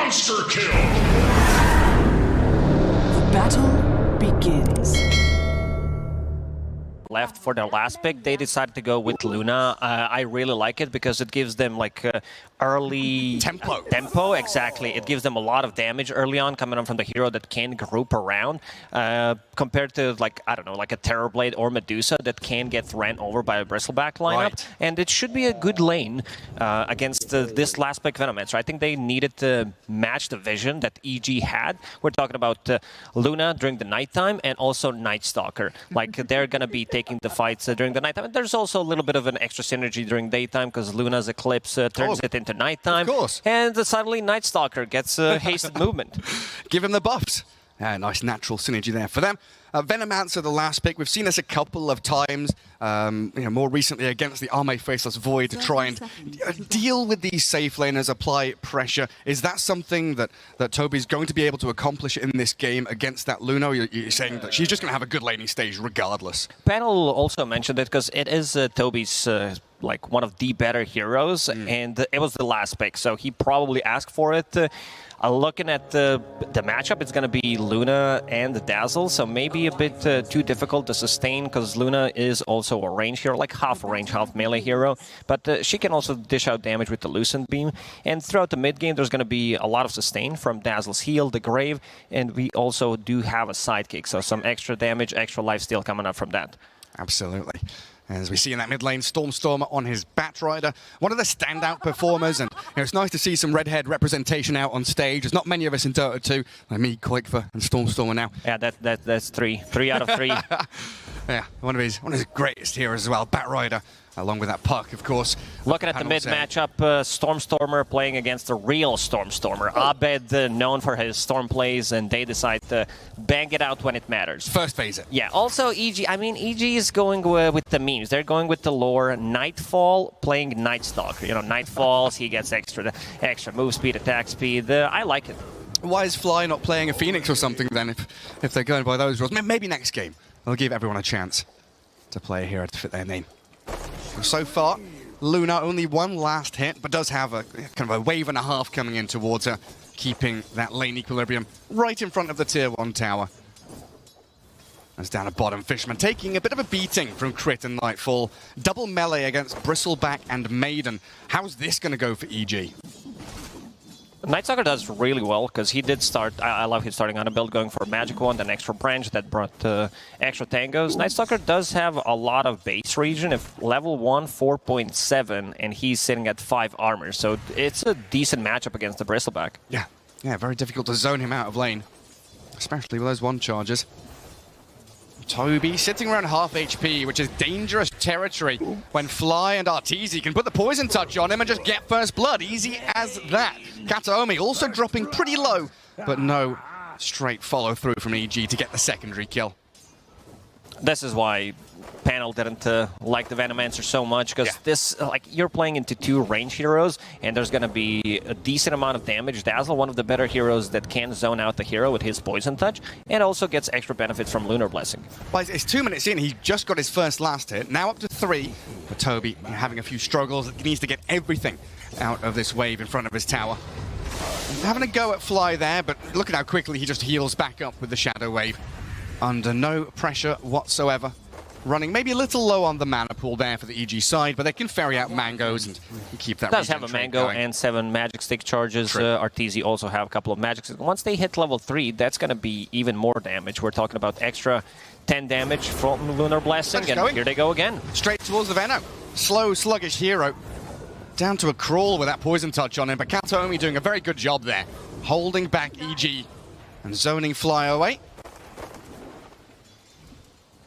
Monster kill! Battle begins. Left for their last pick, they decided to go with Luna. I really like it because it gives them like early tempo. Exactly, it gives them a lot of damage early on coming on from the hero that can group around, compared to like I don't know, like a Terrorblade or Medusa that can get ran over by a Bristleback lineup. Right. And it should be a good lane against this last pick Venomancer. I think they needed to match the vision that EG had. We're talking about Luna during the nighttime and also Night Stalker. Like they're gonna be taking the fights during the nighttime. And there's also a little bit of an extra synergy during daytime because Luna's Eclipse turns it into nighttime. Of course. And suddenly Night Stalker gets hasted movement. Give him the buffs. Yeah, nice natural synergy there for them. Venomancer, the last pick. We've seen this a couple of times, more recently against the Arme Faceless Void to try and deal with these safe laners, apply pressure. Is that something that Toby's going to be able to accomplish in this game against that Luna? You're saying that she's just going to have a good laning stage regardless. Panel also mentioned it because it is Toby's like one of the better heroes, and it was the last pick, so he probably asked for it. Looking at the matchup, it's going to be Luna and Dazzle, so maybe a bit too difficult to sustain because Luna is also a range hero, like half a range, half melee hero, but she can also dish out damage with the Lucent Beam. And throughout the mid game, there's going to be a lot of sustain from Dazzle's heal, the Grave, and we also do have a sidekick, so some extra damage, extra lifesteal coming up from that. Absolutely. As we see in that mid lane, Stormstormer on his Batrider, one of the standout performers, and it's nice to see some redhead representation out on stage. There's not many of us in Dota 2, like me, Koikfa, and Stormstormer now. Yeah, that's three out of three. Yeah, one of his greatest heroes as well, Batrider, along with that puck, of course. Looking at the mid matchup, Stormstormer playing against the real Stormstormer. Abed, known for his storm plays, and they decide to bang it out when it matters. First phase it. Yeah, also EG, I mean, EG is going with the memes. They're going with the lore. Nightfall playing Night Stalker. You know, Night falls, he gets extra move speed, attack speed. I like it. Why is Fly not playing a Phoenix or something then, if they're going by those rules? Maybe next game. They'll give everyone a chance to play a hero to fit their name. So far, Luna only one last hit, but does have a kind of a wave and a half coming in towards her, keeping that lane equilibrium right in front of the tier 1 tower. As down at bottom, Fishman taking a bit of a beating from Crit and Nightfall. Double melee against Bristleback and Maiden. How's this going to go for EG? Night Stalker does really well because he did start. I love his starting on a build, going for a magic wand, an extra branch that brought extra tangos. Night Stalker does have a lot of base region. If level 1, 4.7, and he's sitting at 5 armor, so it's a decent matchup against the Bristleback. Yeah, very difficult to zone him out of lane, especially with those 1 charges. Toby sitting around half HP, which is dangerous territory when Fly and Arteezy can put the poison touch on him and just get first blood. Easy as that. Kataomi also dropping pretty low, but no straight follow through from EG to get the secondary kill. This is why Panel didn't like the Venomancer so much, because this, like, you're playing into 2 range heroes, and there's going to be a decent amount of damage. Dazzle, one of the better heroes that can zone out the hero with his poison touch, and also gets extra benefits from Lunar Blessing. Well, it's 2 minutes in, he just got his first last hit, now up to 3. But Toby having a few struggles, he needs to get everything out of this wave in front of his tower. He's having a go at Fly there, but look at how quickly he just heals back up with the Shadow Wave. Under no pressure whatsoever. Running maybe a little low on the mana pool there for the EG side, but they can ferry out mangoes and keep that. Does have a mango going. and 7 magic stick charges. Arteezy also have a couple of magic sticks. Once they hit level 3, that's going to be even more damage. We're talking about extra 10 damage from Lunar Blessing, and here they go again. Straight towards the Venom. Slow, sluggish hero. Down to a crawl with that poison touch on him, but Kataomi doing a very good job there. Holding back EG and zoning Fly away.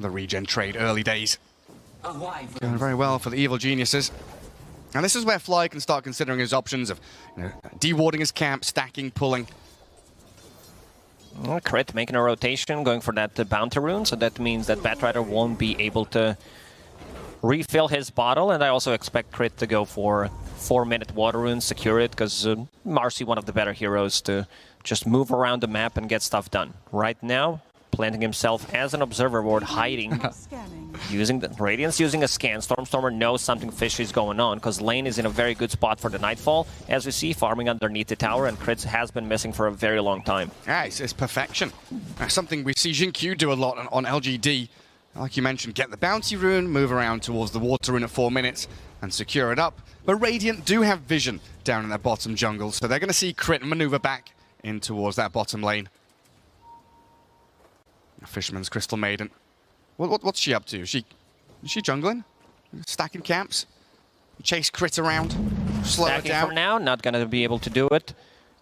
The regen trade, early days. Going very well for the evil geniuses. And this is where Fly can start considering his options of dewarding his camp, stacking, pulling. Crit making a rotation, going for that bounty rune, so that means that Batrider won't be able to refill his bottle, and I also expect Crit to go for 4-minute water rune, secure it, because Marcy, one of the better heroes to just move around the map and get stuff done. Right now, planting himself as an observer ward, hiding Radiant's using a scan. Stormstormer knows something fishy is going on because lane is in a very good spot for the Nightfall. As we see, farming underneath the tower, and Crits has been missing for a very long time. Yeah, it's perfection. Something we see Xingqiu do a lot on LGD. Like you mentioned, get the bounty rune, move around towards the water rune at 4 minutes, and secure it up. But Radiant do have vision down in their bottom jungle, so they're going to see Crit maneuver back in towards that bottom lane. Fisherman's Crystal Maiden. What's she up to? Is she jungling? Stacking camps? Chase Crit around? Slow it Stacking down? for now, not going to be able to do it.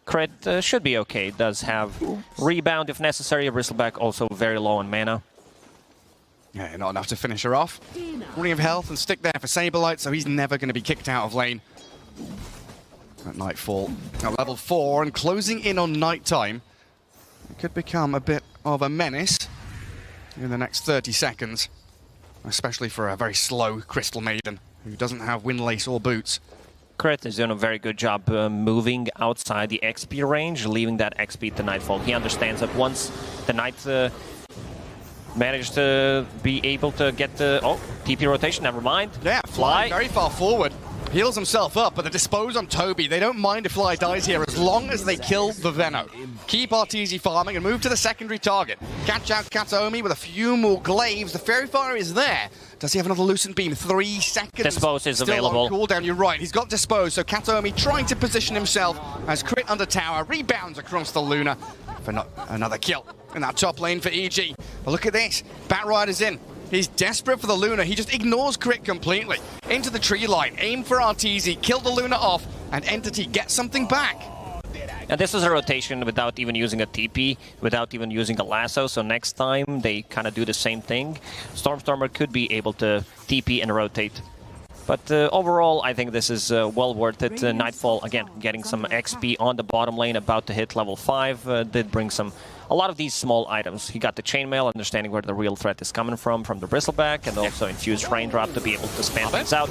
Crit should be okay. It does have rebound if necessary. Bristleback also very low on mana. Yeah, not enough to finish her off. Ring of Health and stick there for Saberlight, so he's never going to be kicked out of lane. At Nightfall at level 4 and closing in on nighttime. It could become a bit of a menace in the next 30 seconds, especially for a very slow Crystal Maiden who doesn't have Windlace or boots. Crit is doing a very good job moving outside the XP range, leaving that XP to Nightfall. He understands that once the Night managed to be able to get the... Oh, TP rotation, never mind. Yeah, Fly very far forward. Heals himself up, but the dispose on Toby. They don't mind if Fly dies here as long as they kill the Veno. Keep RTZ farming and move to the secondary target. Catch out Kataomi with a few more glaives. The Fairy Fire is there. Does he have another Lucent Beam? 3 seconds. Dispose is still available. On cooldown, you're right. He's got Dispose, so Kataomi trying to position himself as Crit under tower. Rebounds across the Luna for another kill in that top lane for EG. But look at this. Batrider's in. He's desperate for the Luna. He just ignores Crit completely. Into the tree line, aim for RTZ, kill the Luna off, and Entity gets something back. And this is a rotation without even using a TP, without even using a lasso, so next time they kind of do the same thing. Stormstormer could be able to TP and rotate. But overall, I think this is well worth it. Nightfall, again, getting some XP on the bottom lane, about to hit level 5, did bring a lot of these small items. He got the chainmail, understanding where the real threat is coming from the Bristleback, and also infused raindrop to be able to spam things out.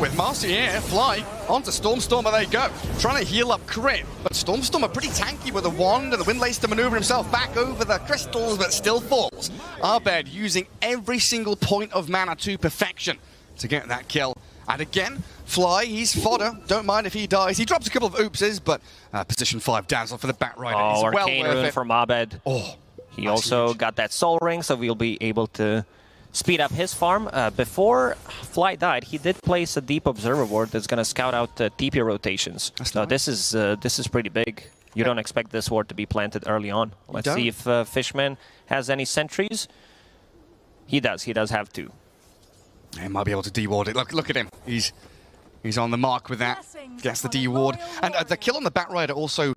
With Marcy here, Fly onto Stormstormer they go. Trying to heal up Crit, but Stormstormer pretty tanky with a wand and the Windlace to maneuver himself back over the crystals, but still falls. Abed using every single point of mana to perfection to get that kill. And again, Fly, he's fodder. Don't mind if he dies. He drops a couple of oopses, but position 5 dazzle for the Batrider. Oh, well Arcane Rune from Abed. Oh, he also huge. Got that Soul Ring, so we'll be able to speed up his farm. Before Fly died, he did place a Deep Observer Ward that's going to scout out TP rotations. So this is pretty big. You don't expect this ward to be planted early on. Let's see if Fishman has any sentries. He does. He does have 2. He might be able to de-ward it. Look at him. He's on the mark with that. Gets the de-ward. And the kill on the Batrider also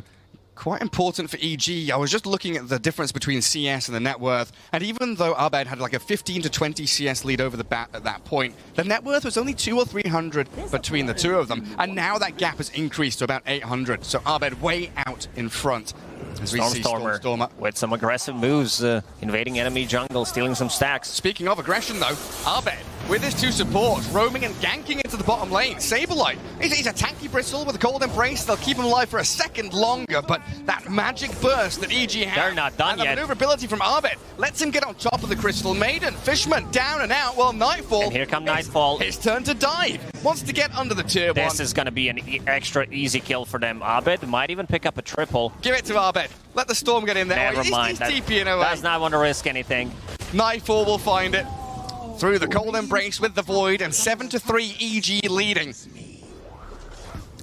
quite important for EG. I was just looking at the difference between CS and the net worth. And even though Abed had like a 15 to 20 CS lead over the Bat at that point, the net worth was only 200 or 300 between the two of them. And now that gap has increased to about 800. So Abed way out in front. As we see Stormstormer with some aggressive moves, invading enemy jungle, stealing some stacks. Speaking of aggression though, Abed with his 2 supports, roaming and ganking into the bottom lane. Saberlight, he's a tanky Bristle with a Cold Embrace. They'll keep him alive for a second longer, but that magic burst that EG has, they're not done yet. The maneuverability from Abed lets him get on top of the Crystal Maiden. Fishman down and out, well, Nightfall. And here come Nightfall. His turn to dive. Wants to get under the tier 1. This is going to be an extra easy kill for them. Abed might even pick up a triple. Give it to Abed. Let the Storm get in there. Never mind. He's TPing away. Does not want to risk anything. Nightfall will find it. Through the Cold Embrace with the Void, and 7-3 EG leading.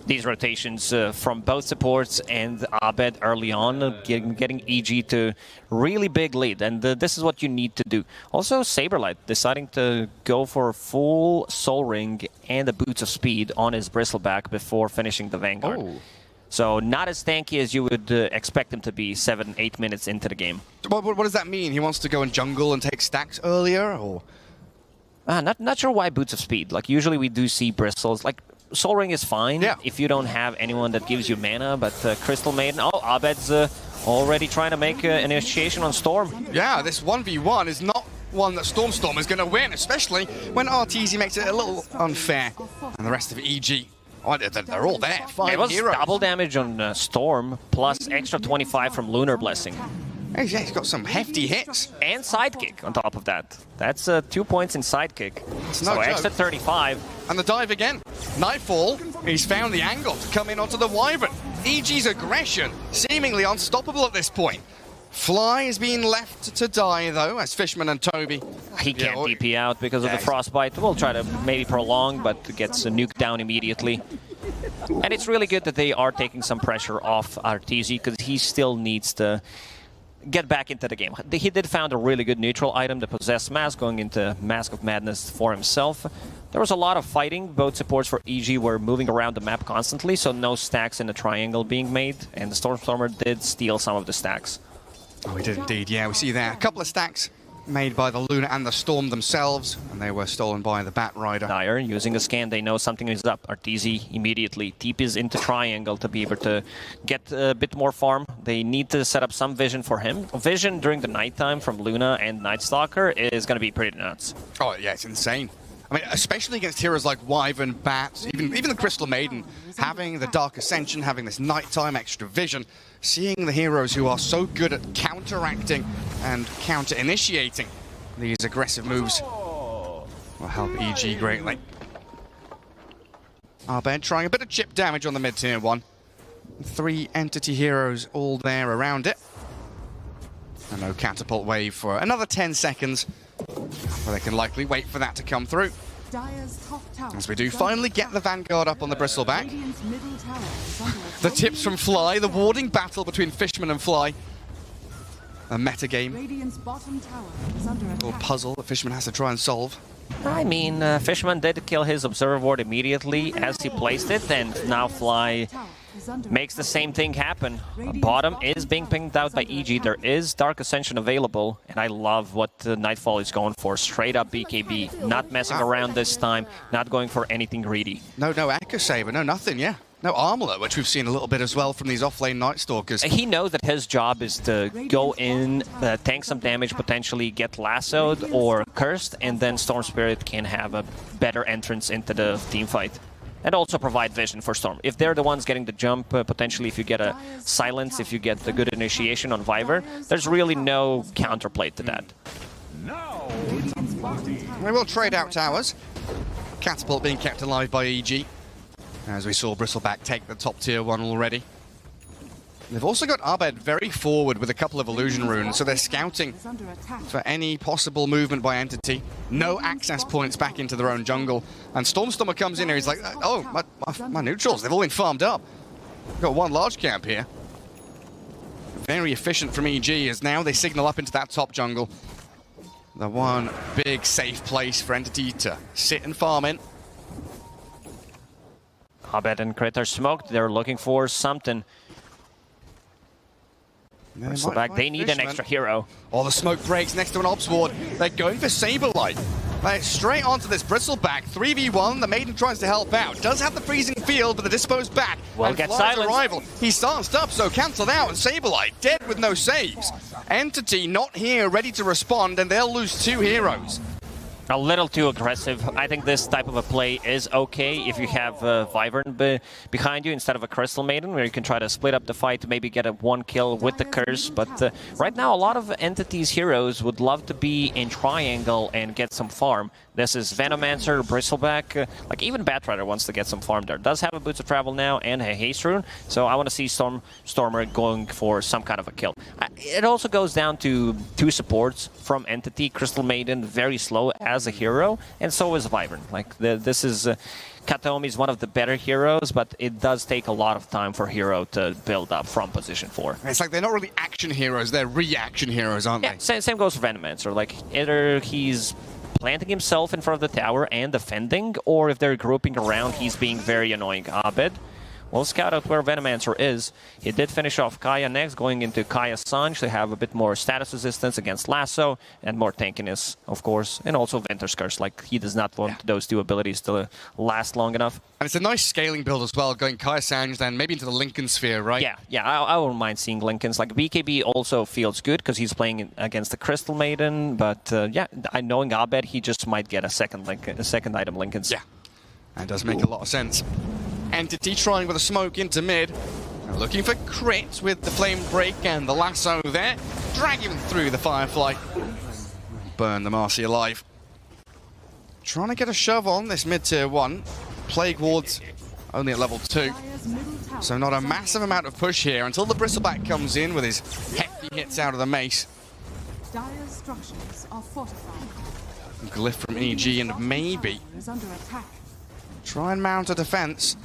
These rotations from both supports and Abed early on, getting EG to really big lead, and this is what you need to do. Also, Saberlight deciding to go for a full Soul Ring and the Boots of Speed on his Bristleback before finishing the Vanguard. Oh. So not as tanky as you would expect him to be 7-8 minutes into the game. What does that mean? He wants to go in jungle and take stacks earlier, or? Not sure why Boots of Speed. Like, usually we do see Bristles. Like, Soul Ring is fine if you don't have anyone that gives you mana, but Crystal Maiden... Oh, Abed's already trying to make an initiation on Storm. Yeah, this 1v1 is not one that Storm is going to win, especially when RTZ makes it a little unfair. And the rest of EG, oh, they're all there. 5 it was heroes. Double damage on Storm, plus extra 25 from Lunar Blessing. He's got some hefty hits. And sidekick on top of that. That's 2 points in sidekick. No so extra joke. 35. And the dive again. Nightfall, he's found the angle to come in onto the Wyvern. EG's aggression, seemingly unstoppable at this point. Fly is being left to die, though, as Fishman and Toby. He can't DP out because of the frostbite. We'll try to maybe prolong, but gets nuked down immediately. And it's really good that they are taking some pressure off Arteezy, because he still needs to get back into the game. He did found a really good neutral item, the Possessed Mask, going into Mask of Madness for himself. There was a lot of fighting. Both supports for EG were moving around the map constantly, so no stacks in the triangle being made, and the Stormstormer did steal some of the stacks. Oh, he did indeed, yeah, we see there. A couple of stacks made by the Luna and the Storm themselves, and they were stolen by the Bat Rider. Dire using a scan, they know something is up. Arteezy immediately TPs into triangle to be able to get a bit more farm. They need to set up some vision for him. Vision during the nighttime from Luna and Night Stalker is going to be pretty nuts. Oh, yeah, it's insane. I mean, especially against heroes like Wyvern, Bat, even the Crystal Maiden, having the Dark Ascension, having this nighttime extra vision, seeing the heroes who are so good at counteracting and counter-initiating these aggressive moves will help EG greatly. Arbed trying a bit of chip damage on the mid-tier one. 3 entity heroes all there around it. And no catapult wave for another 10 seconds. Well, they can likely wait for that to come through. As we do finally get the Vanguard up on the Bristleback. The tips from Fly, the warding battle between Fishman and Fly. A meta game. Little puzzle that Fishman has to try and solve. I mean, Fishman did kill his Observer Ward immediately as he placed it, and now Fly makes the same thing happen. Bottom is being pinged out by EG. There is Dark Ascension available, and I love what Nightfall is going for. Straight up BKB, not messing around this time, not going for anything greedy. No Echo Saber, no nothing, yeah. No Armlet, which we've seen a little bit as well from these off-lane Night Stalkers. He knows that his job is to go in, tank some damage, potentially get lassoed or cursed, and then Storm Spirit can have a better entrance into the team fight. And also provide vision for Storm. If they're the ones getting the jump, potentially if you get a silence, if you get the good initiation on Viver, there's really no counterplay to that. We will trade out towers. Catapult being kept alive by EG. As we saw Bristleback take the top tier one already. They've also got Arbed very forward with a couple of illusion runes, so they're scouting for any possible movement by entity. No access points back into their own jungle. And Stormstormer comes in here, he's like, oh, my neutrals, they've all been farmed up. Got one large camp here. Very efficient from EG as now they signal up into that top jungle. The one big safe place for entity to sit and farm in. Arbed and Crit are smoked, they're looking for something. They need an extra hero. Oh, the smoke breaks next to an Ops Ward. They're going for Saberlight. Straight onto this Bristleback. 3v1, the Maiden tries to help out. Does have the freezing field, but the disposed back. Well, get silenced. Arrival. He's stanced up, so cancelled out, and Saberlight dead with no saves. Entity not here, ready to respond, and they'll lose 2 heroes. A little too aggressive. I think this type of a play is okay if you have Wyvern behind you instead of a Crystal Maiden, where you can try to split up the fight to maybe get a 1 kill with the curse. But right now, a lot of Entity's heroes would love to be in triangle and get some farm. This is Venomancer, Bristleback, like even Batrider wants to get some farm there. Does have a Boots of Travel now and a Haste Rune, so I want to see Stormer going for some kind of a kill. It also goes down to 2 supports from Entity. Crystal Maiden, very slow as a hero, and so is Wyvern. Like, this is... Kataomi is one of the better heroes, but it does take a lot of time for hero to build up from position 4. It's like they're not really action heroes, they're reaction heroes, aren't they? Same goes for Venomancer. Like, either he's planting himself in front of the tower and defending, or if they're grouping around, he's being very annoying. Abed, we'll scout out where Venomancer is. He did finish off Kaya next, going into Kaya Sanj to have a bit more status resistance against Lasso, and more tankiness, of course, and also Venter's Curse. Like, he does not want those 2 abilities to last long enough. And it's a nice scaling build as well, going Kaya Sanj, then maybe into the Lincoln Sphere, right? Yeah, I wouldn't mind seeing Lincolns. Like, BKB also feels good, because he's playing against the Crystal Maiden, but yeah, knowing Abed, he just might get a second item Lincolns. Yeah, that does make a lot of sense. Entity trying with a smoke into mid. Looking for crits with the flame break and the lasso there. drag him through the Firefly. Burn the Marcy alive. Trying to get a shove on this mid-tier 1. Plague Ward's only at level 2. So not a massive amount of push here until the Bristleback comes in with his hefty hits out of the mace. Dire's structures are fortified. Glyph from EG and maybe Is under attack. try and mount a defense.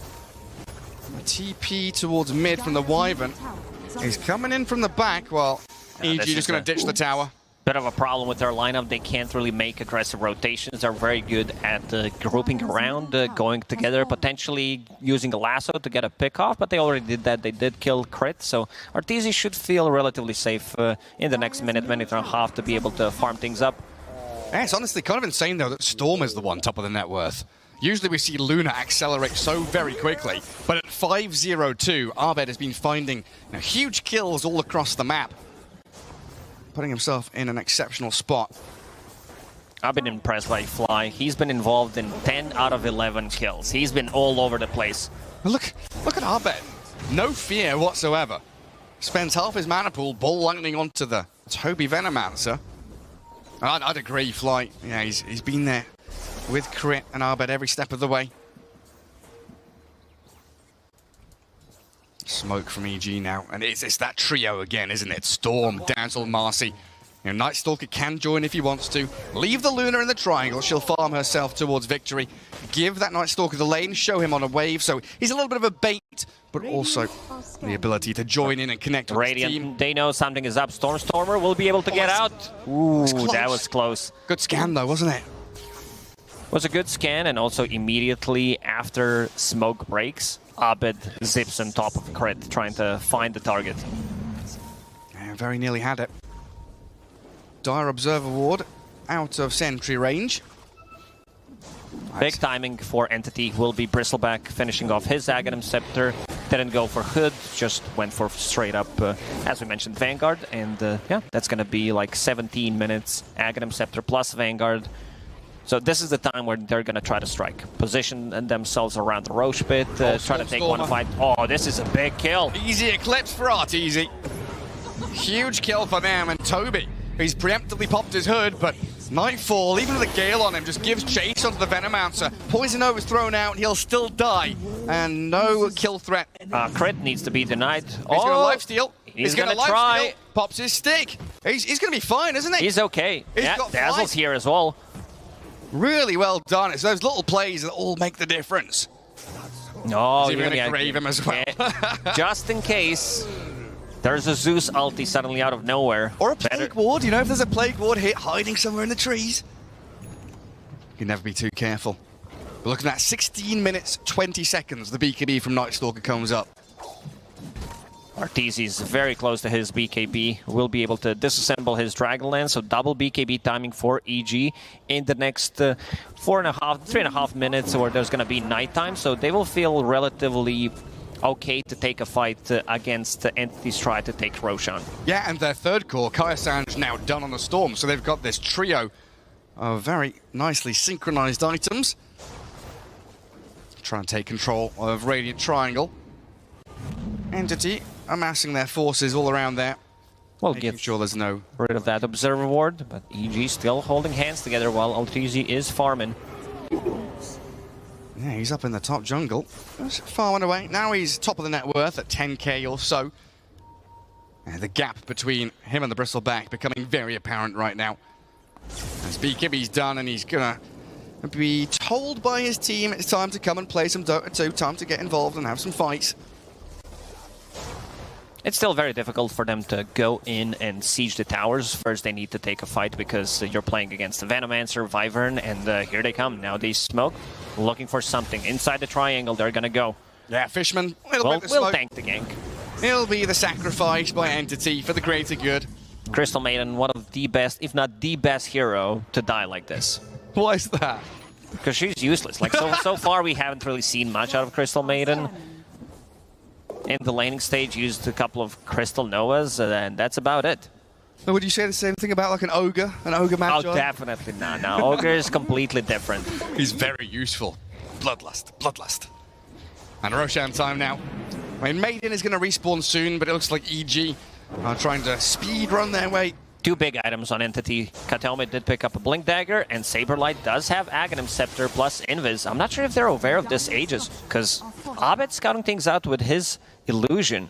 A TP towards mid from the Wyvern. He's coming in from the back while EG just going to ditch the tower. Bit of a problem with their lineup. They can't really make aggressive rotations. They're very good at grouping around, going together, potentially using a lasso to get a pick off, but they already did that. They did kill Crit, so Arteezy should feel relatively safe in the next minute and a half to be able to farm things up. Yeah, it's honestly kind of insane though that Storm is the one top of the net worth. Usually we see Luna accelerate so very quickly, but at 5-0-2, Abed has been finding huge kills all across the map, putting himself in an exceptional spot. I've been impressed by Fly. He's been involved in 10 out of 11 kills. He's been all over the place. Look at Abed. No fear whatsoever. Spends half his mana pool ball lightning onto the Toby Venomancer. I'd agree, Fly. Yeah, he's been there with Crit and Abed every step of the way. Smoke from EG now, and it's that trio again, isn't it? Storm, Dazzle, Marcy. Night Stalker can join if he wants to. Leave the Luna in the triangle. She'll farm herself towards victory. Give that Night Stalker the lane, show him on a wave, so he's a little bit of a bait, but also the ability to join in and connect with Radiant, his team. they know something is up. Stormstormer will be able to get out. Ooh, that was close. Good scan though, wasn't it? Was a good scan, and also immediately after smoke breaks, Abed zips on top of Crit, trying to find the target. Yeah, very nearly had it. Dire Observer Ward out of sentry range. Big timing for Entity will be Bristleback finishing off his Aghanim Scepter. Didn't go for Hood, just went for straight up, as we mentioned, Vanguard. And yeah, that's going to be like 17 minutes, Aghanim Scepter plus Vanguard. So this is the time where they're going to try to strike. Position themselves around the Roche pit, try to take one fight. Oh, this is a big kill. Easy Eclipse for Arteezy. Huge kill for them, and Toby, he's preemptively popped his hood, but Nightfall, even with a Gale on him, just gives chase onto the Venomancer. Poison Oak is thrown out, he'll still die, and no kill threat. Crit needs to be denied. He's going to lifesteal. He's going to try. Pops his stick. He's going to be fine, isn't he? He's okay. Yeah, Dazzle's here as well. Really well done. It's those little plays that all make the difference. No, you're going to grave him as well. Just in case there's a Zeus ulti suddenly out of nowhere. Or a Plague Ward. You know, if there's a Plague Ward hit hiding somewhere in the trees. You can never be too careful. We're looking at 16 minutes, 20 seconds. The BKB from Night Stalker comes up. Arteezy is very close to his BKB. Will be able to disassemble his Dragonlance, so double BKB timing for EG in the next 3.5 minutes, where there's going to be nighttime, so they will feel relatively okay to take a fight against Entity's try to take Roshan. Yeah, and their third core, Kaya-san's now done on the Storm, so they've got this trio of very nicely synchronized items. Trying to take control of Radiant Triangle. Entity amassing their forces all around there. We'll making get sure there's no rid of that Observer Ward, but EG still holding hands together while Arteezy is farming. Yeah, he's up in the top jungle. Just farming away. Now he's top of the net worth at 10k or so. And the gap between him and the Bristleback becoming very apparent right now. As BKB's done, and he's gonna be told by his team it's time to come and play some Dota 2, time to get involved and have some fights. It's still very difficult for them to go in and siege the towers. First, they need to take a fight because you're playing against the Venomancer, Wyvern, and here they come. Now they smoke, looking for something. Inside the triangle, they're going to go. Yeah, Fishman, we'll tank the gank. He'll be the sacrifice by Entity for the greater good. Crystal Maiden, one of the best, if not the best hero to die like this. Why is that? Because she's useless. Like so far, we haven't really seen much out of Crystal Maiden. In the laning stage, used a couple of Crystal Novas, and that's about it. So would you say the same thing about like an Ogre Magi? Oh, definitely not. No, Ogre is completely different. He's very useful. Bloodlust. And Roshan time now. I mean, Maiden is going to respawn soon, but it looks like EG are trying to speed run their way. Two big items on Entity. Kataomi did pick up a Blink Dagger, and Saberlight does have Aghanim Scepter plus Invis. I'm not sure if they're aware of this Aegis, because Abed scouting things out with his Illusion.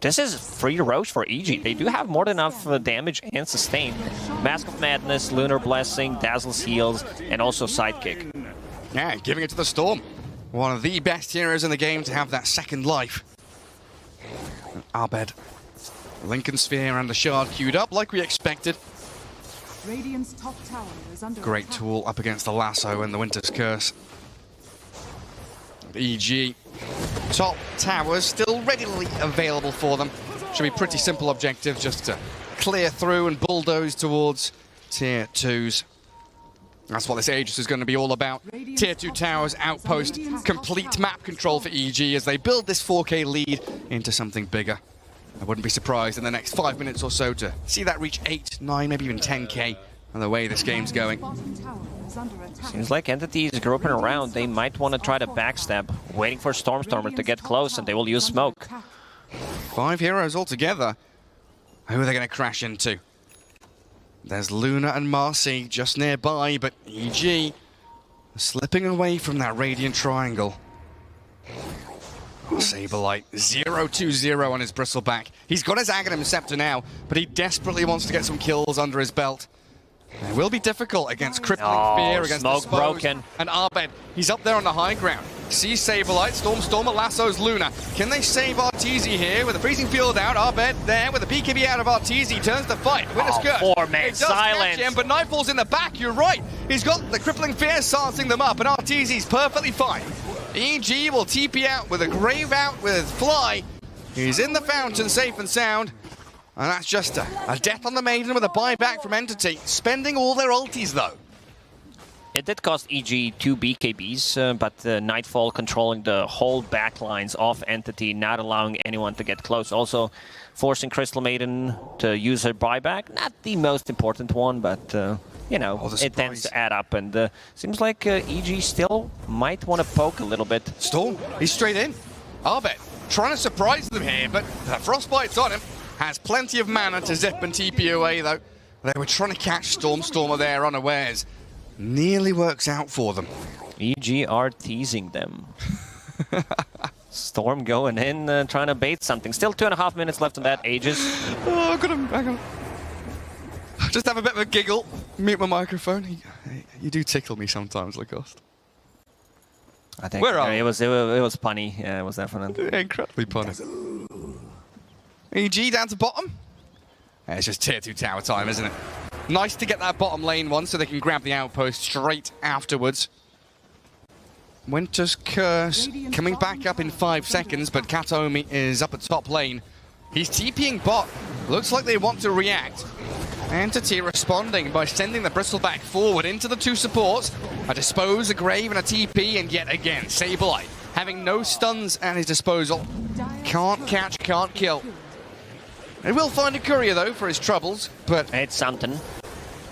This is free Roche for EG. They do have more than enough damage and sustain. Mask of Madness, Lunar Blessing, Dazzle's Heals, and also Sidekick. Yeah, giving it to the Storm. One of the best heroes in the game to have that second life. And Abed. Lincoln Sphere and the Shard queued up like we expected. Radiant's top tower is under Great attack. tool up against the Lasso and the Winter's Curse. EG. Top towers still readily available for them. Should be pretty simple objective just to clear through and bulldoze towards tier 2s. That's what this Aegis is going to be all about. Tier 2 towers, outpost, complete map control for EG as they build this 4K lead into something bigger. I wouldn't be surprised in the next 5 minutes or so to see that reach 8, 9, maybe even 10K and the way this game's going. Seems like Entity is groping around. They might want to try to backstab, waiting for Stormstormer to get close, and they will use smoke. 5 heroes altogether. Who are they going to crash into? There's Luna and Marcy just nearby, but EG slipping away from that Radiant Triangle. Saberlight 0-2-0 on his Bristleback. He's got his Aghanim Scepter now, but he desperately wants to get some kills under his belt. It will be difficult against Crippling Fear, against smoke Dispose, broken. And Abed. He's up there on the high ground. Sees Saberlight, Stormer lassos Luna. Can they save Arteezy here with the Freezing Field out? Abed there with the BKB out of Arteezy, turns the fight. Winner's Curse. 4-man silence. Him, but Nightfall's in the back, you're right. He's got the Crippling Fear silencing them up, and Arteezy's perfectly fine. EG will TP out with a Grave out with Fly. He's in the fountain, safe and sound. And that's just a death on the Maiden with a buyback from Entity. Spending all their ultis, though. It did cost EG 2 BKBs, but Nightfall controlling the whole backlines of Entity, not allowing anyone to get close. Also forcing Crystal Maiden to use her buyback. Not the most important one, but, you know, it tends to add up. And seems like EG still might want to poke a little bit. Storm, he's straight in. Abed trying to surprise them here, but the Frostbite's on him. Has plenty of mana to zip and TP away, though. They were trying to catch Stormstormer there unawares. Nearly works out for them. EG are teasing them. Storm going in, trying to bait something. Still 2.5 minutes left on that Aegis. Oh, I've got him. Hang on. Just have a bit of a giggle. Mute my microphone. You do tickle me sometimes, Lacoste. I think Where are it was punny. Yeah, it was definitely. Incredibly punny. EG down to bottom. Yeah, it's just tier 2 tower time, isn't it? Nice to get that bottom lane one so they can grab the outpost straight afterwards. Winter's Curse coming back up in 5 seconds, but Kataomi is up at top lane. He's TPing bot. Looks like they want to react. Entity responding by sending the Bristleback forward into the 2 supports. A Dispose, a Grave, and a TP, and yet again, Saberlight having no stuns at his disposal. Can't catch, can't kill. He will find a courier, though, for his troubles, but It's something.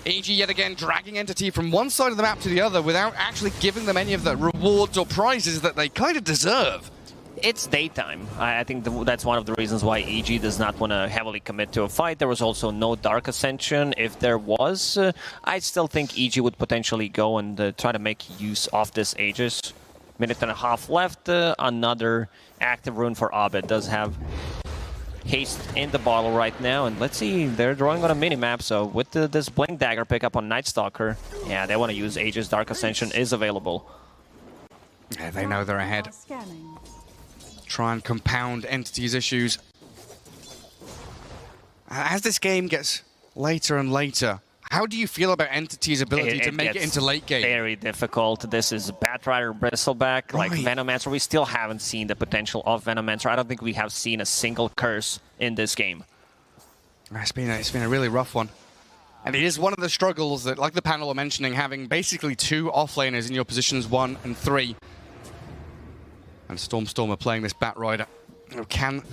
EG yet again dragging Entity from one side of the map to the other without actually giving them any of the rewards or prizes that they kind of deserve. It's daytime. I think that's one of the reasons why EG does not want to heavily commit to a fight. There was also no Dark Ascension. If there was, I still think EG would potentially go and try to make use of this Aegis. 1.5 minutes left. Another active rune for Abed. Does have haste in the bottle right now, and let's see, they're drawing on a mini-map, so with this Blink Dagger pickup on Night Stalker, yeah, they want to use Aegis. Dark Ascension is available. Yeah, they know they're ahead. Try and compound Entity's issues. As this game gets later and later, how do you feel about Entity's ability to make it into late game? Very difficult. This is Batrider, Bristleback, like Venomancer. We still haven't seen the potential of Venomancer. I don't think we have seen a single curse in this game. It's been a really rough one. And it is one of the struggles that, like the panel were mentioning, having basically 2 offlaners in your positions 1 and 3. And Stormstormer playing this Batrider, who can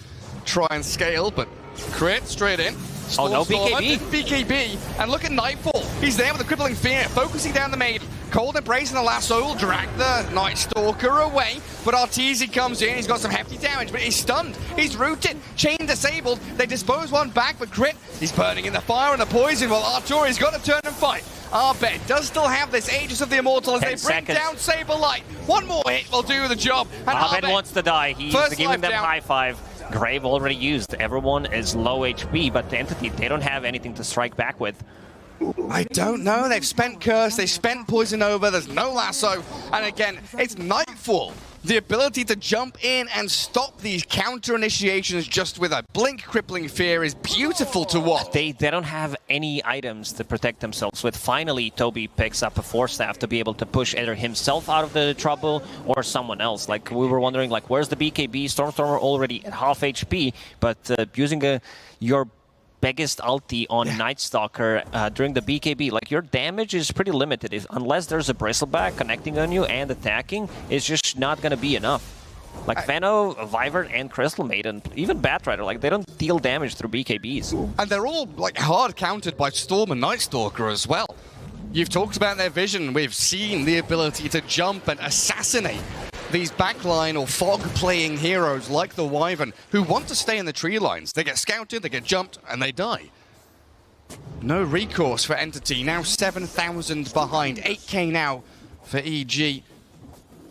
try and scale, but crit straight in. Oh no, BKB! BKB, and look at Nightfall. He's there with the Crippling Fear, focusing down the Maiden. Cold Embrace and the lasso will drag the Night Stalker away, but Arteezy comes in, he's got some hefty damage, but he's stunned, he's rooted, chain disabled, they dispose one back, but Crit, he's burning in the fire and the poison, while Arturi's got to turn and fight. Arbed does still have this Aegis of the Immortal as they bring down Saberlight. One more hit will do the job. And Arbed wants to die, he's giving them down. high five. Grave already used, everyone is low HP, but the Entity, they don't have anything to strike back with. I don't know, they've spent Curse, they've spent Poison Over, there's no lasso, and again, it's Nightfall. The ability to jump in and stop these counter initiations just with a blink crippling fear is beautiful to watch. They don't have any items to protect themselves with. Finally, Toby picks up a Force Staff to be able to push either himself out of the trouble or someone else. Like, we were wondering, like, where's the BKB? Stormstormer already at half HP, but using your biggest ulti on Night Stalker during the BKB, like, your damage is pretty limited. Unless there's a Bristleback connecting on you and attacking, it's just not going to be enough. Like, Veno, Wyvern, and Crystal Maiden, even Batrider, like, they don't deal damage through BKBs. And they're all, like, hard countered by Storm and Night Stalker as well. You've talked about their vision. We've seen the ability to jump and assassinate these backline or fog-playing heroes like the Wyvern who want to stay in the tree lines. They get scouted, they get jumped, and they die. No recourse for Entity. Now 7,000 behind. 8k now for EG.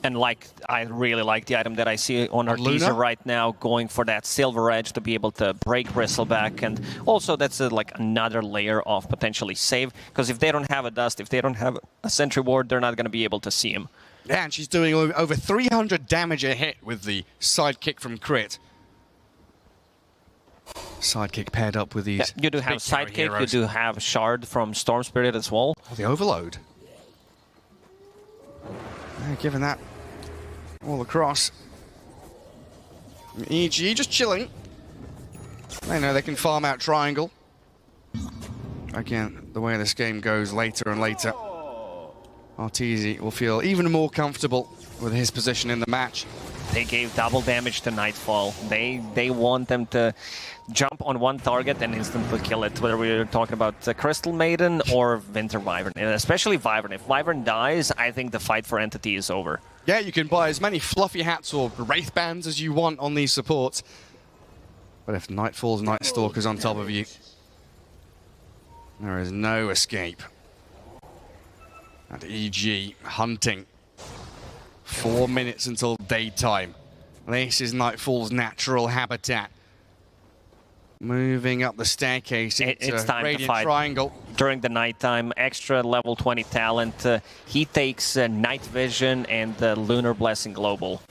And like, I really like the item that I see on Arteezy right now, going for that Silver Edge to be able to break Bristleback, and also that's like another layer of potentially save, because if they don't have a Dust, if they don't have a Sentry Ward, they're not going to be able to see him. Yeah, and she's doing over 300 damage a hit with the sidekick from Crit. Sidekick paired up with these. Yeah, you do have sidekick, heroes. you do have Shard from Storm Spirit as well. Oh, the Overload. Yeah, given that all across. EG just chilling. They know they can farm out Triangle. Again, the way this game goes later and later, Arteezy will feel even more comfortable with his position in the match. They gave double damage to Nightfall. They want them to jump on one target and instantly kill it, whether we're talking about Crystal Maiden or Winter Wyvern, and especially Wyvern. If Wyvern dies, I think the fight for Entity is over. Yeah, you can buy as many fluffy hats or Wraith Bands as you want on these supports. But if Nightfall's Night Stalker's on top of you, there is no escape. And EG hunting. 4 minutes until daytime. This is Nightfall's natural habitat. Moving up the staircase into it's time Radiant to fight. Triangle. During the nighttime, extra level 20 talent. He takes Night Vision and Lunar Blessing Global.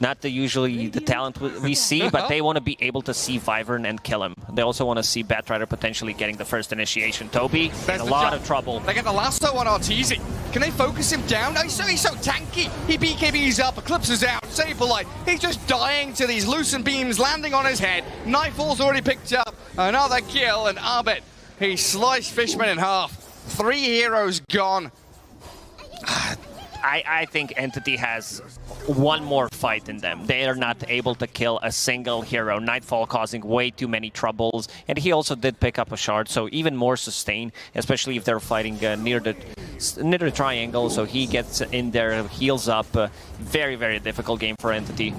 Not usually the talent we see, but they want to be able to see Wyvern and kill him. They also want to see Batrider potentially getting the first initiation. Toby in a lot of trouble. They get the lasso on Arteezy. Can they focus him down? He's so tanky. He BKBs up, Eclipses out, Saberlight. He's just dying to these Lucent Beams landing on his head. Nightfall's already picked up another kill, and Arbed, he sliced Fishman in half. 3 heroes gone. I think Entity has one more fight in them. They are not able to kill a single hero. Nightfall causing way too many troubles, and he also did pick up a shard, so even more sustain, especially if they're fighting near the triangle. So he gets in there, heals up. Very, very difficult game for Entity.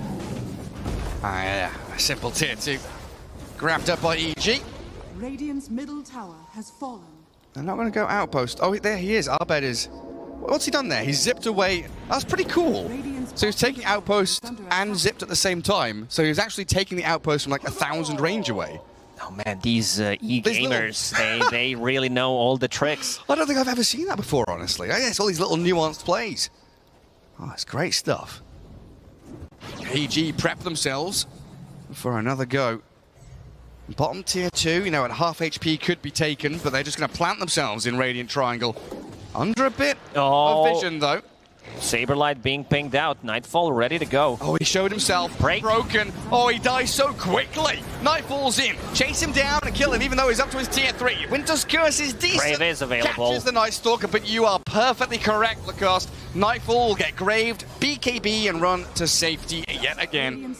Yeah, a simple tier 2. Grabbed up by EG. Radiant's middle tower has fallen. They're not going to go outpost. Oh, there he is. Arbed is... What's he done there? He's zipped away. That's pretty cool. So he's taking outpost and zipped at the same time. So he was actually taking the outpost from like 1,000 range away. Oh man, these e-gamers, they really know all the tricks. I don't think I've ever seen that before, honestly. It's all these little nuanced plays. Oh, it's great stuff. EG prep themselves for another go. Bottom tier 2, you know, at half HP could be taken, but they're just going to plant themselves in Radiant Triangle. Under a bit of vision, though. Saberlight being pinged out. Nightfall ready to go. Oh, he showed himself. Break. Broken. Oh, he dies so quickly. Nightfall's in. Chase him down and kill him, even though he's up to his tier 3. Winter's Curse is decent. Grave is available. Catches the Night Stalker, but you are perfectly correct, Lacoste. Nightfall will get graved, BKB, and run to safety yet again.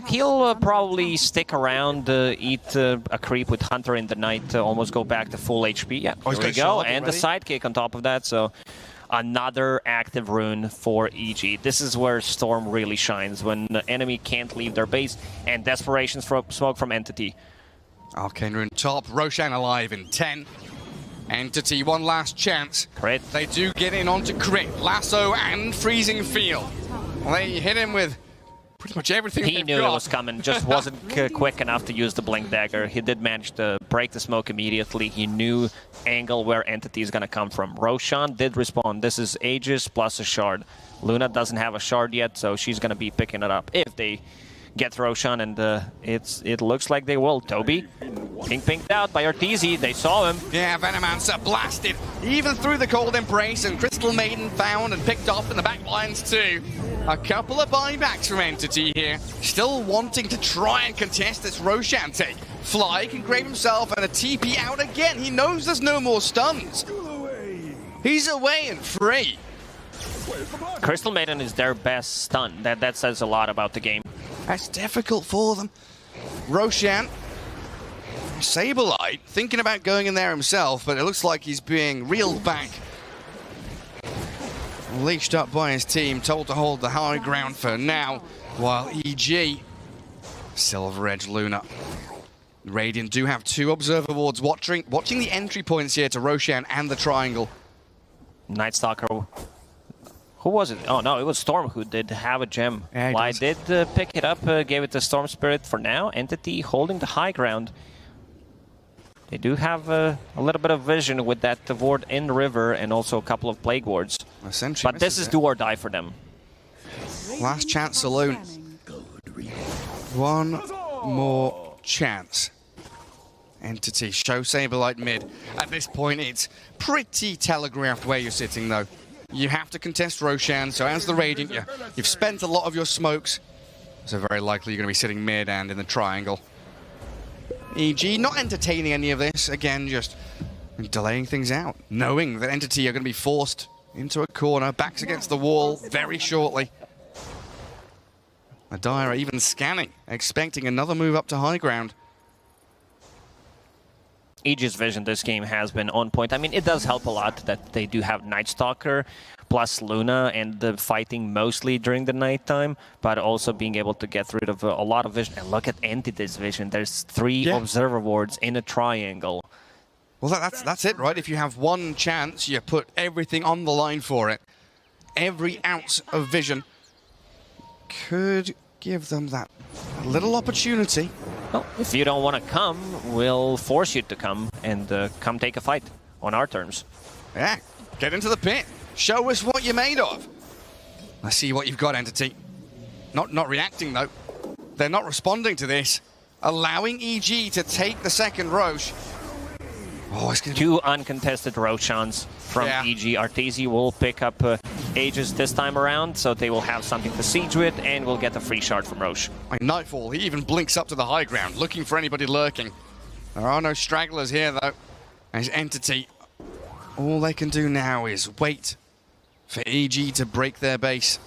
He'll probably stick around, eat a creep with Hunter in the night, almost go back to full HP. Yeah, there we go. And the sidekick on top of that, so another active rune for EG. This is where Storm really shines, when the enemy can't leave their base, and Desperation Smoke from Entity. Arcane Rune top, Roshan alive in 10. Entity, one last chance. Crit. They do get in onto crit, lasso and freezing field. They hit him with pretty much everything He knew got. it was coming, just wasn't quick enough to use the Blink Dagger. He did manage to break the smoke immediately. He knew angle where Entity is going to come from. Roshan did respond. This is Aegis plus a shard. Luna doesn't have a shard yet, so she's going to be picking it up if they get Roshan, and it looks like they will. Toby being pinked out by Arteezy. They saw him. Yeah, Venomancer blasted even through the Cold Embrace, and Crystal Maiden found and picked off in the back lines too. A couple of buybacks from Entity here, still wanting to try and contest this Roshan take. Fly can grave himself and a TP out again. He knows there's no more stuns. He's away and free. Crystal Maiden is their best stun. That says a lot about the game. That's difficult for them. Roshan, Saberlight, thinking about going in there himself, but it looks like he's being reeled back. Leashed up by his team, told to hold the high ground for now, while EG, Silver Edge Luna. Radiant do have 2 Observer Wards watching the entry points here to Roshan and the Triangle. Night Stalker. Who was it? Oh no, it was Storm who did have a gem. Yeah, I did pick it up, gave it to Storm Spirit for now. Entity holding the high ground. They do have a little bit of vision with that ward in the river and also a couple of Plague Wards. Essentially, but this is do or die for them. Last chance saloon. One more chance. Entity, show Saberlight mid. At this point, it's pretty telegraphed where you're sitting, though. You have to contest Roshan, so as the Radiant, you've spent a lot of your smokes. So very likely you're going to be sitting mid and in the Triangle. EG not entertaining any of this. Again, just delaying things out. Knowing that Entity are going to be forced into a corner, backs against the wall very shortly. Adira even scanning, expecting another move up to high ground. EG's vision this game has been on point. I mean, it does help a lot that they do have Night Stalker plus Luna and the fighting mostly during the nighttime, but also being able to get rid of a lot of vision. And look at Entity's vision. There's 3 Observer Wards in a triangle. Well, that's it, right? If you have one chance, you put everything on the line for it. Every ounce of vision could give them that little opportunity. Well, if you don't want to come, we'll force you to come and come take a fight on our terms. Yeah, get into the pit. Show us what you're made of. Let's see what you've got, Entity. Not reacting, though. They're not responding to this. Allowing EG to take the second Roche. Oh, it's gonna be 2 uncontested Roshans from EG. Arteezy will pick up Aegis this time around, so they will have something to siege with, and we'll get a free shard from Roche. like Nightfall. He even blinks up to the high ground, looking for anybody lurking. There are no stragglers here, though. As Entity, all they can do now is wait for EG to break their base.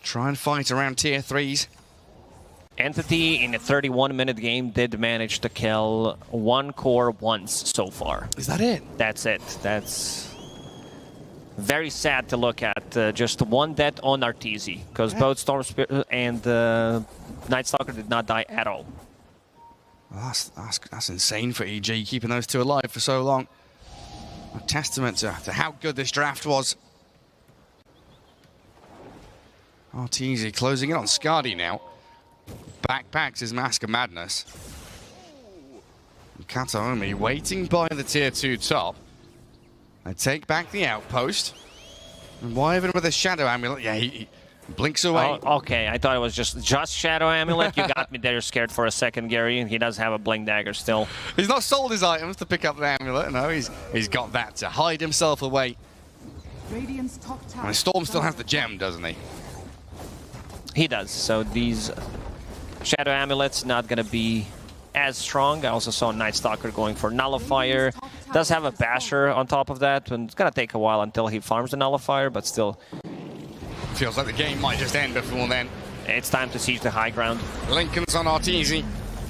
Try and fight around tier 3s. Entity in a 31-minute game did manage to kill 1 core once so far. Is that it? That's it. That's very sad to look at. Just 1 death on Arteezy, because both Storm Spirit and Night Stalker did not die at all. Well, that's insane for EG, keeping those 2 alive for so long. A testament to how good this draft was. Arteezy closing in on Skadi now. Backpacks his Mask of Madness. Kataomi waiting by the tier 2 top. They take back the outpost. And Wyvern with a Shadow Amulet. Yeah, he blinks away. Oh, okay, I thought it was just Shadow Amulet. You got me there scared for a second, Gary. He does have a Blink Dagger still. He's not sold his items to pick up the amulet. No, he's got that to hide himself away. Radiant's top tower. And Storm still has the gem, doesn't he? He does. So these Shadow Amulets not going to be as strong. I also saw Night Stalker going for Nullifier. Does have a Basher on top of that, and it's going to take a while until he farms the Nullifier, but still. Feels like the game might just end before then. It's time to siege the high ground. Lincoln's on Arteezy,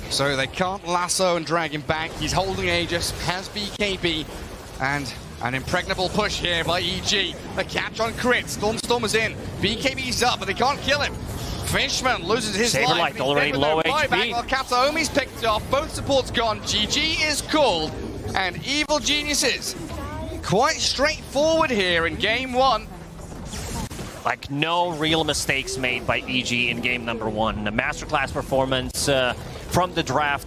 so they can't lasso and drag him back. He's holding Aegis, has BKB, and An impregnable push here by EG. The catch on crit. Storm's in. BKB's up, but they can't kill him. Fishman loses his Saberlight life. already low HP. While Kataomi's picked off. Both supports gone. GG is called. And Evil Geniuses quite straightforward here in game 1. Like, no real mistakes made by EG in game number 1. A masterclass performance from the draft.